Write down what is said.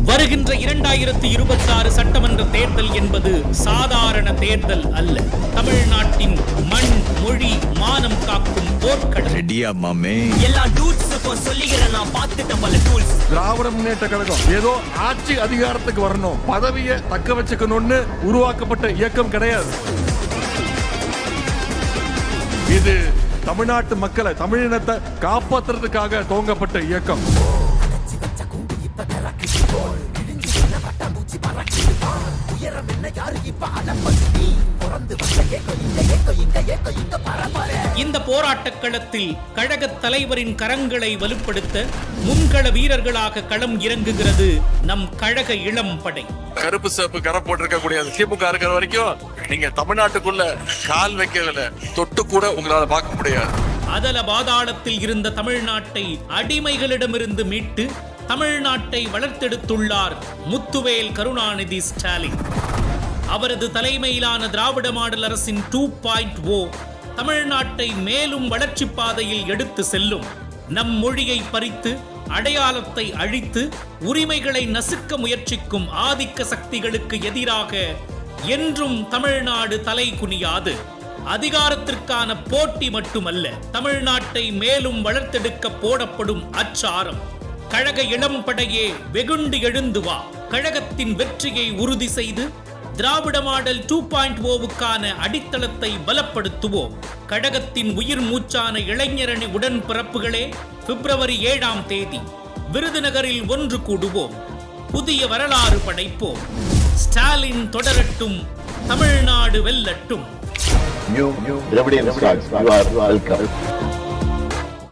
வருகின்ற 2026 சட்டமன்ற தேர்தல் என்பது சாதாரண தேர்தல் அல்ல. தமிழ்நாட்டின் மண், மொழி, மானம் காக்கும் போர்க்களம். ரெடியா மாமே? எல்லா டூல்ஸுக்கும் சொல்லிக்கிறேன், நான் பார்த்துட்டேன் பல டூல்ஸ். திராவிட முன்னேற்ற கழகம் ஏதோ ஆட்சி அதிகாரத்துக்கு வரணும், பதவியை தக்க வச்சுக்கணும்னு உருவாக்கப்பட்ட இயக்கம் கிடையாது. இது தமிழ்நாட்டு மக்களை, தமிழினத்தை காப்பாற்றுறதுக்காக துவங்கப்பட்ட இயக்கம். இந்த போராட்டக் களத்தில் கழக தலைவரின் கரங்களை வலுப்படுத்த முன்கள வீரர்களாக களம் இறங்குகிறது நம் கழக இளம் படை. கருப்பு சிவப்பு கரை போட்டிருக்க கூடிய திமுக இருக்கிற வரைக்கும் நீங்க தமிழ்நாட்டுக்குள்ள கால் வைக்கவில்லை, தொட்டு கூட உங்களால பார்க்க முடியாது. அதல பாதாளத்தில் இருந்த தமிழ்நாட்டை அடிமைகளிடமிருந்து மீட்டு தமிழ்நாட்டை வளர்த்தெடுத்துள்ளார் முத்துவேல் கருணாநிதி ஸ்டாலின். அவரது தலைமையிலான திராவிட மாடல் அரசின் 2.0 தமிழ்நாட்டை மேலும் வளர்ச்சி பாதையில் எடுத்து செல்லும். நம் மொழியை பறித்து, அடையாளத்தை அழித்து, உரிமைகளை நசுக்க முயற்சிக்கும் ஆதிக்க சக்திகளுக்கு எதிராக என்றும் தமிழ்நாடு தலை குனியாது. அதிகாரத்திற்கான போட்டி மட்டுமல்ல, தமிழ்நாட்டை மேலும் வளர்த்தெடுக்க போடப்படும் அச்சாரம். கழக இளம் படையே வெகுண்டு எழுந்து வா. கழகத்தின் வெற்றியை உறுதி செய்து திராவிட மாடல் 2.0வுக்கான அடித்தளத்தை பலப்படுத்துவோம். கழகத்தின் உயிர் மூச்சான இளைஞரணி உடன்பிறப்புகளே, பிப்ரவரி 7ஆம் தேதி விருதுநகரில் ஒன்று கூடுவோம். புதிய வரலாறு படைப்போம். ஸ்டாலின் தொடரட்டும், தமிழ்நாடு வெல்லட்டும். You are welcome.